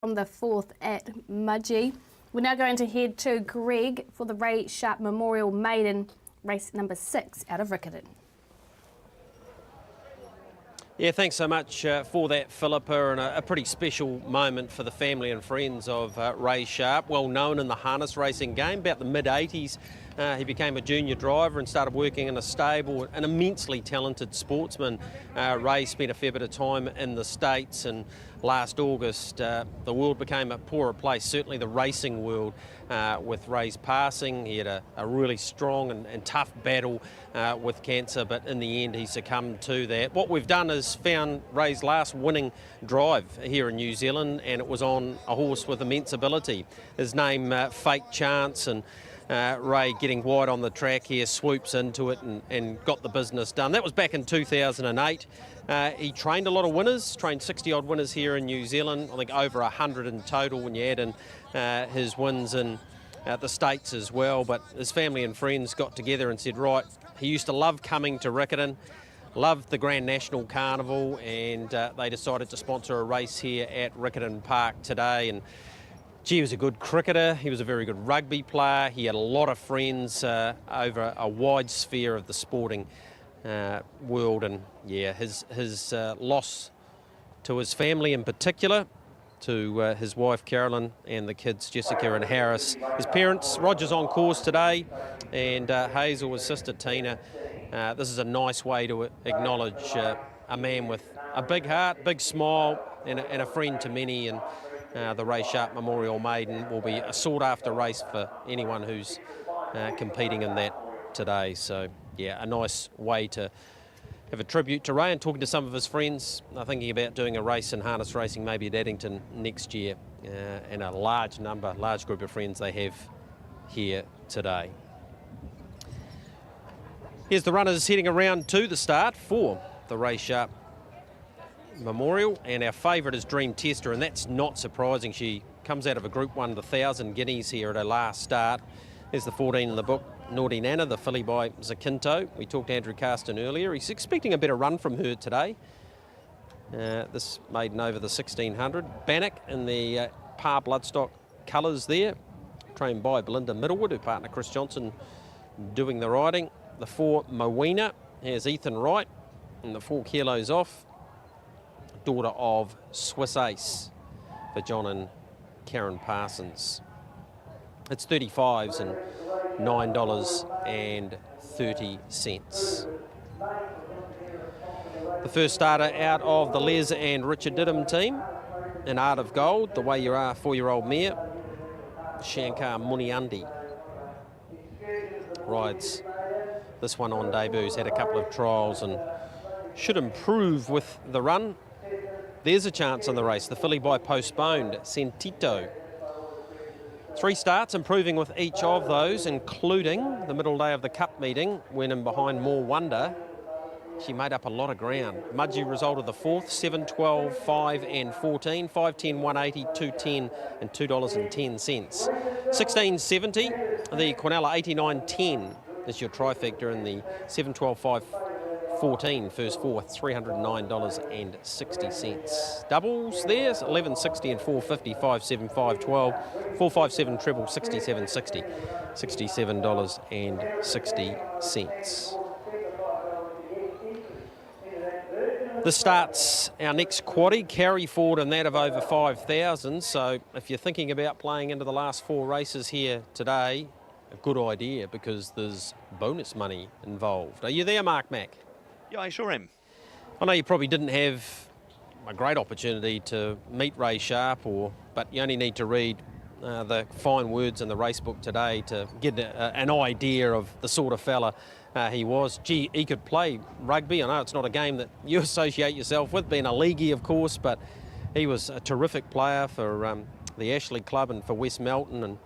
from the 4th at Mudgee. We're now going to head to Greg for the Ray Sharpe Memorial Maiden, race number 6 out of Riccarton. Yeah, thanks so much for that, Philippa, and a pretty special moment for the family and friends of Ray Sharpe, well known in the harness racing game. About the mid-80s, he became a junior driver and started working in a stable, an immensely talented sportsman. Ray spent a fair bit of time in the States, and last August the world became a poorer place, certainly the racing world, with Ray's passing. He had a really strong and tough battle with cancer, but in the end he succumbed to that. What we've done is found Ray's last winning drive here in New Zealand, and it was on a horse with immense ability. His name, Fake Chance, and Ray, getting wide on the track here, swoops into it and got the business done. That was back in 2008. He trained a lot of winners, trained 60 odd winners here in New Zealand. I think over 100 in total when you add in his wins in the States as well. But his family and friends got together and said, right, he used to love coming to Riccarton, loved the Grand National Carnival, and they decided to sponsor a race here at Riccarton Park today. And gee, he was a good cricketer, he was a very good rugby player, he had a lot of friends over a wide sphere of the sporting world, and yeah, his loss to his family in particular, to his wife Carolyn and the kids Jessica and Harris. His parents, Roger's on course today, and Hazel, his sister Tina. This is a nice way to acknowledge a man with a big heart, big smile, and a friend to many. And the Ray Sharpe Memorial Maiden will be a sought-after race for anyone who's competing in that today. So, yeah, a nice way to have a tribute to Ray, and talking to some of his friends, thinking about doing a race in harness racing maybe at Addington next year, and a large group of friends they have here today. Here's the runners heading around to the start for the Ray Sharpe Memorial, and our favourite is Dream Tester, and that's not surprising. She comes out of a Group 1 to 1,000 guineas here at her last start. There's the 14 in the book, Naughty Nana, the filly by Zakinto. We talked to Andrew Carston earlier. He's expecting a better run from her today. This maiden over the 1600. Bannock in the Par Bloodstock colours there, trained by Belinda Middlewood, her partner Chris Johnson doing the riding. The 4 Mowena has Ethan Wright, and the 4 kilos off, daughter of Swiss Ace for John and Karen Parsons. It's 35s and $9.30. The first starter out of the Les and Richard Diddham team, in Art of Gold, the Way You Are 4-year-old mare, Shankar Muniundi rides this one on debut. He's had a couple of trials and should improve with the run. There's a chance in the race. The filly by Postponed, Sentito. 3 starts, improving with each of those, including the middle day of the Cup meeting, when in behind More Wonder. She made up a lot of ground. Mudgee result of the 4th, 7, 12, 5 and 14, 5, 10, 180, 210 and $2.10. 1670, the Quinella 89.10 is your trifecta in the 7, 12, 5, 14, first 4, $309.60. Doubles there, 1160 and 450, 575, 12, 457 treble, 6760, $67.60. This starts our next quaddie, carry forward and that of over 5,000. So if you're thinking about playing into the last 4 races here today, a good idea, because there's bonus money involved. Are you there, Mark Mack? Yeah, I sure am. I know you probably didn't have a great opportunity to meet Ray Sharpe, but you only need to read the fine words in the race book today to get an idea of the sort of fella he was. Gee, he could play rugby. I know it's not a game that you associate yourself with, being a leaguey, of course, but he was a terrific player for the Ashley Club and for West Melton, and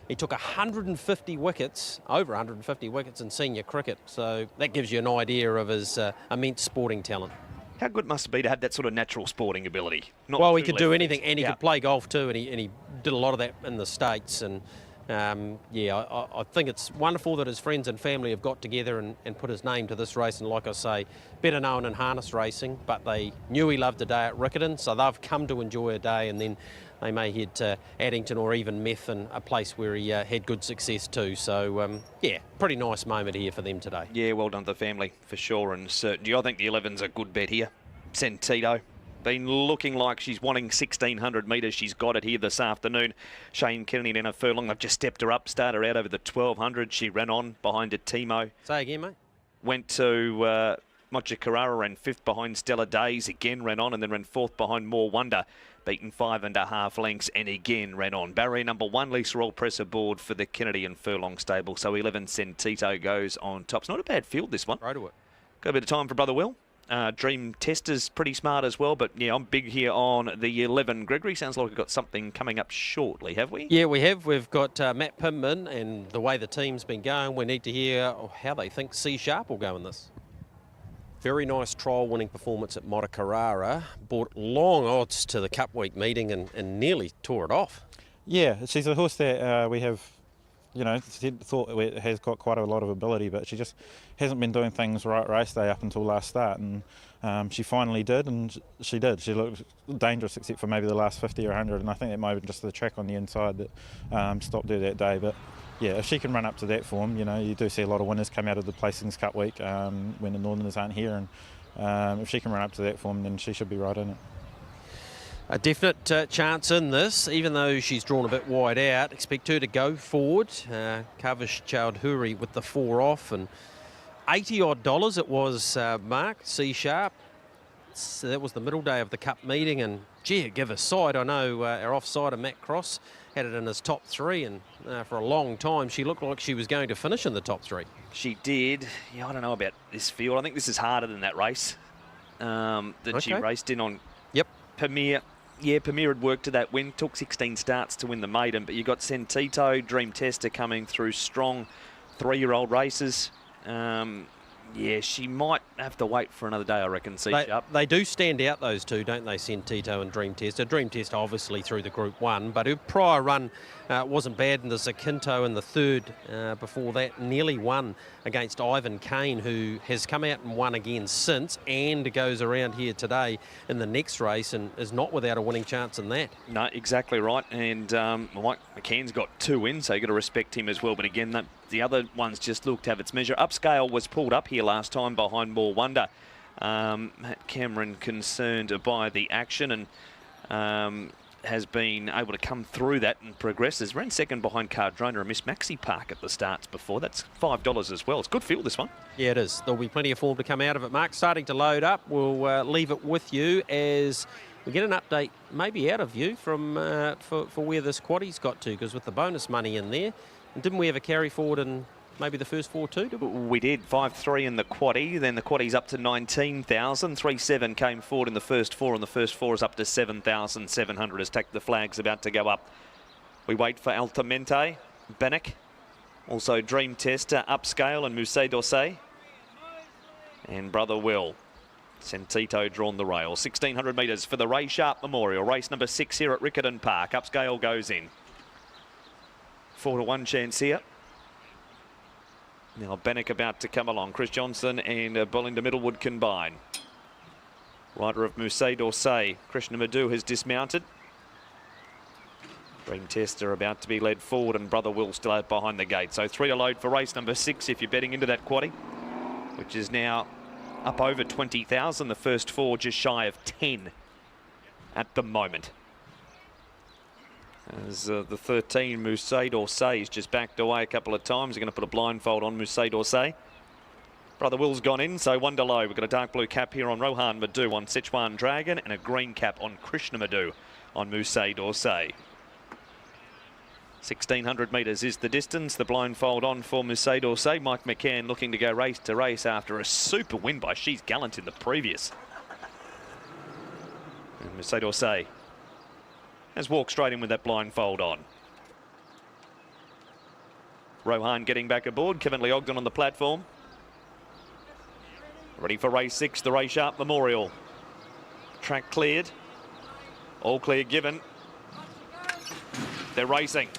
he took 150 wickets, over 150 wickets in senior cricket, so that gives you an idea of his immense sporting talent. How good must it be to have that sort of natural sporting ability? Well, he could do anything, and he could play golf too, and he did a lot of that in the States. And yeah, I think it's wonderful that his friends and family have got together and put his name to this race. And like I say, better known in harness racing, but they knew he loved a day at Riccarton, so they've come to enjoy a day, and then they may head to Addington or even Methven, a place where he had good success too. So, yeah, pretty nice moment here for them today. Yeah, well done to the family for sure and certainty. I think the 11's a good bet here. Sentito. Been looking like she's wanting 1,600 metres. She's got it here this afternoon. Shane Kennedy and a furlong. They've just stepped her up, started her out over the 1,200. She ran on behind a Timo. Say again, mate. Went to Mocha Carrara, ran 5th behind Stella Days. Again ran on and then ran 4th behind More Wonder. Beaten 5.5 lengths and again ran on. Barrier number 1, Lisa All Press aboard for the Kennedy and Furlong stable. So 11 Sentito goes on top. It's not a bad field, this one. Right to it. Got a bit of time for Brother Will. Dream Tester's pretty smart as well, but yeah, I'm big here on the 11. Gregory, sounds like we've got something coming up shortly, have we? Yeah, we have. We've got Matt Pimman, and the way the team's been going, we need to hear how they think Sharpe will go in this. Very nice trial-winning performance at Motta Carrara. Brought long odds to the Cup Week meeting and nearly tore it off. Yeah, she's a horse that we have, thought it has got quite a lot of ability, but she just hasn't been doing things right race day up until last start, and she finally did, and she did. She looked dangerous except for maybe the last 50 or 100, and I think that might have been just the track on the inside that stopped her that day. But yeah, if she can run up to that form, you do see a lot of winners come out of the Placings Cup Week when the Northerners aren't here, and if she can run up to that form, then she should be right in it. A definite chance in this, even though she's drawn a bit wide out. Expect her to go forward. Kavish Chowdhury with the 4 off, and $80 it was, Mark, Sharpe. So that was the middle day of the Cup meeting, and gee, give a side. I know our offsider, Matt Cross, had it in his top 3, and for a long time she looked like she was going to finish in the top 3. She did. Yeah, I don't know about this field. I think this is harder than that race that she raced in on. Yep. Premier. Yeah, Premier had worked to that win. Took 16 starts to win the maiden, but you got Sentito, Dream Tester coming through strong 3-year-old races. Yeah, she might have to wait for another day, I reckon, Sharpe. They do stand out, those two, don't they, Sentito and Dream Tester? Dream Tester obviously through the Group 1, but her prior run wasn't bad in the Zakinto in the 3rd. Before that, nearly won against Ivan Kane, who has come out and won again since, and goes around here today in the next race and is not without a winning chance in that. No, exactly right. And Mike McCann's got 2 wins, so you've got to respect him as well. But again, the other ones just looked to have its measure. Upscale was pulled up here last time behind More Wonder. Matt Cameron concerned by the action and has been able to come through that and progresses. Ran 2nd behind Cardrona and Miss Maxi Park at the starts before. That's $5 as well. It's a good field, this one. Yeah, it is. There'll be plenty of form to come out of it, Mark. Starting to load up. We'll leave it with you as we get an update maybe out of you from for where this quaddie's got to, because with the bonus money in there, and didn't we have a carry forward in maybe the first 4 too? We did. 5-3 in the quaddie. Then the quaddie's up to 19,000. 3-7 came forward in the first 4, and the first 4 is up to 7,700 as Tack the Flag's about to go up. We wait for Altamente, Bannock, also Dream Tester, Upscale and Musée d'Orsay. And Brother Will. Sentito drawn the rail. 1,600 metres for the Sharpe Memorial. Race number 6 here at Riccarton Park. Upscale goes in. 4-1 chance here. Now Bannock about to come along. Chris Johnson and Belinda Middlewood combine. Rider of Musée d'Orsay, Krishna Madhu, has dismounted. Dream Tester about to be led forward, and Brother Will still out behind the gate. So 3 to load for race number 6 if you're betting into that quaddie, which is now up over 20,000. The first 4 just shy of 10 at the moment. As the 13, Musée d'Orsay, has just backed away a couple of times. They're going to put a blindfold on Musée d'Orsay. Brother Will's gone in, so 1 to low. We've got a dark blue cap here on Rohan Madhu on Sichuan Dragon, and a green cap on Krishna Madhu on Musée d'Orsay. 1,600 metres is the distance. The blindfold on for Musée d'Orsay. Mike McCann looking to go race to race after a super win by She's Gallant in the previous. And Musée d'Orsay has walked straight in with that blindfold on. Rohan getting back aboard. Kevin Lee Ogden on the platform. Ready for race 6, the Sharpe Memorial. Track cleared. All clear given. They're racing.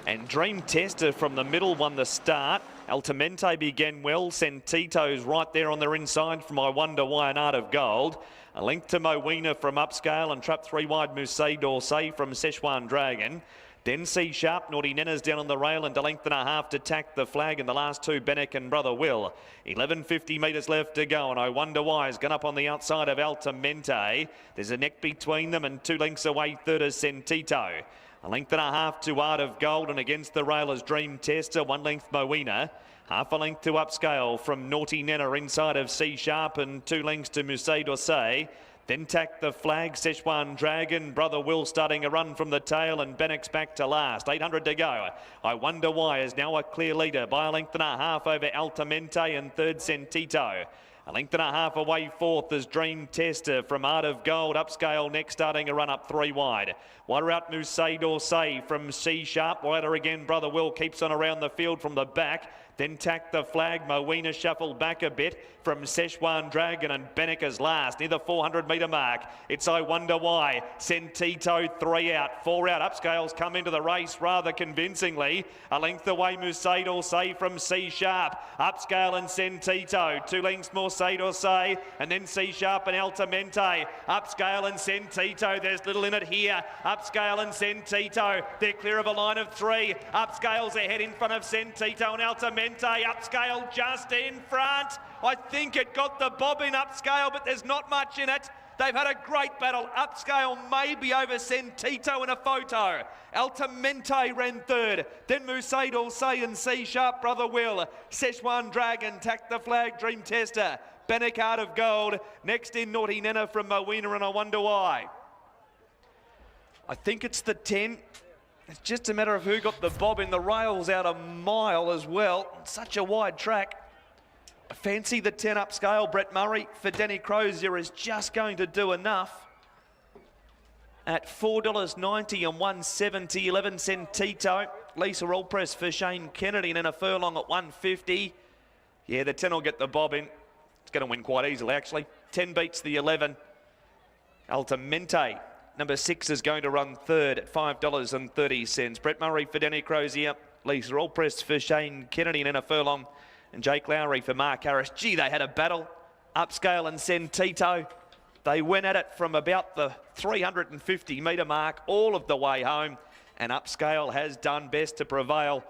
And Dream Tester from the middle won the start. Altamente began well. Sentito's right there on their inside from I Wonder Why, an Art of Gold. A length to Moena from Upscale, and trap 3 wide Musée d'Orsay from Szechuan Dragon. Then Sharpe, Naughty Nenna's down on the rail, and a length and a half to Tack the Flag, and the last two, Bennick and Brother Will. 1150 metres left to go, and I Wonder Why has gone up on the outside of Altamente. There's a neck between them, and 2 lengths away, third is Sentito. A length and a half to Art of Gold, and against the rail is Dream Tester, 1 length Moena. Half a length to Upscale from Naughty Nenna inside of Sharpe, and 2 lengths to Musée d'Orsay. Then Tack the Flag, Szechuan Dragon, Brother Will starting a run from the tail, and Bennick's back to last. 800 to go. I Wonder Why is now a clear leader by a length and a half over Altamente, and third Sentito. A length and a half away fourth is Dream Tester from Art of Gold. Upscale next starting a run up 3 wide. Wider out Musée d'Orsay from Sharpe. Wider again, Brother Will keeps on around the field from the back. Then Tack the Flag, Moena shuffled back a bit from Szechuan Dragon, and Bennick is last near the 400 metre mark. It's I Wonder Why. Sentito 3 out, 4 out. Upscale's come into the race rather convincingly. A length away Musée d'Orsay from Sharpe. Upscale and Sentito. 2 lengths more Musée d'Orsay, and then Sharpe and Altamente. Upscale and Sentito. There's little in it here. Upscale and Sentito. They're clear of a line of 3. Upscale's ahead in front of Sentito and Altamente. Upscale just in front. I think it got the bob in Upscale, but there's not much in it. They've had a great battle. Upscale may be over Sentito in a photo. Altamente ran third. Then Musée d'Orsay and Sharpe, Brother Will. Szechuan Dragon, Tack the Flag, Dream Tester. Bennick, Art of Gold. Next in Naughty Nenna from Moena, and I Wonder Why. I think it's the 10. It's just a matter of who got the bob in. The rails out a mile as well. Such a wide track. I fancy the 10 Upscale. Brett Murray for Danny Crozier is just going to do enough. At $4.90 and $1.70, 11 Sentito. Lisa Allpress for Shane Kennedy, and then a furlong at $1.50. Yeah, the 10 will get the bob in. It's going to win quite easily, actually. 10 beats the 11. Altamente. Number 6 is going to run third at $5.30. Brett Murray for Danny Crozier. Lisa Allpress for Shane Kennedy, and then a furlong. And Jake Lowry for Mark Harris. Gee, they had a battle. Upscale and Sentito. They went at it from about the 350 metre mark all of the way home. And Upscale has done best to prevail.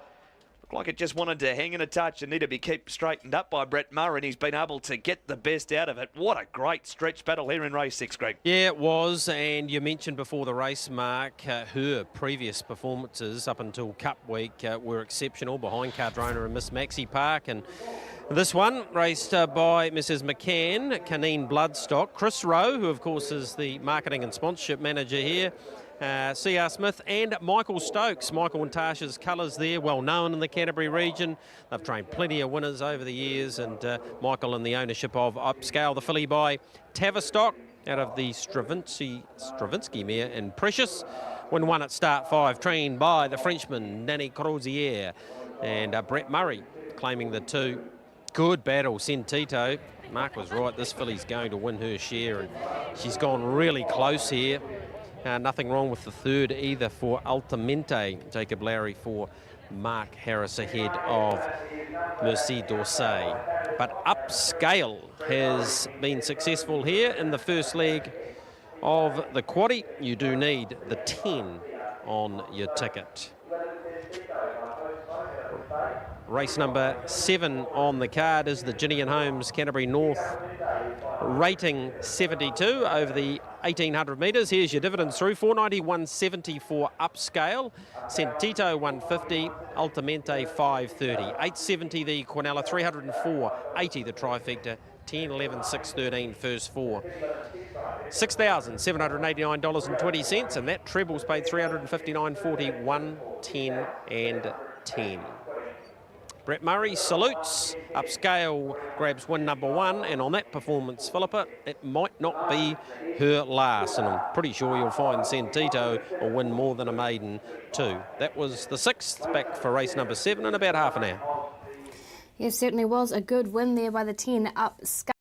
Looked like it just wanted to hang in a touch and need to be kept straightened up by Brett Murray, and he's been able to get the best out of it. What a great stretch battle here in race 6, Greg. Yeah, it was, and you mentioned before the race, Mark, her previous performances up until Cup Week were exceptional behind Cardrona and Miss Maxi Park, and this one raced by Mrs. McCann, Canine Bloodstock, Chris Rowe, who of course is the marketing and sponsorship manager here, C.R. Smith and Michael Stokes. Michael and Tasha's colours there, well known in the Canterbury region. They've trained plenty of winners over the years, and Michael in the ownership of Upscale, the filly by Tavistock out of the Stravinsky mare in Precious. Win 1 at start 5, trained by the Frenchman Danny Crozier, and Brett Murray claiming the 2. Good battle, Sentito. Mark was right, this filly's going to win her share, and she's gone really close here. Nothing wrong with the third either for Altamente. Jacob Lowry for Mark Harris ahead of Musée d'Orsay. But Upscale has been successful here in the first leg of the quaddie. You do need the 10 on your ticket. Race number 7 on the card is the Ginny and Holmes Canterbury North, rating 72 over the 1800 metres. Here's your dividends through. 490, 170 for Upscale. Sentito 150, Altamente 530. 870 the Quinella, 304, 80 the trifecta, 10, 11, 6, 13 first 4. $6,789.20, and that treble's paid $359.40, 1, 10 and 10. Brett Murray salutes. Upscale grabs win number 1, and on that performance, Philippa, it might not be her last, and I'm pretty sure you'll find Sentito will win more than a maiden too. That was the 6th, back for race number 7 in about half an hour. Yes, certainly was a good win there by the 10 Upscale.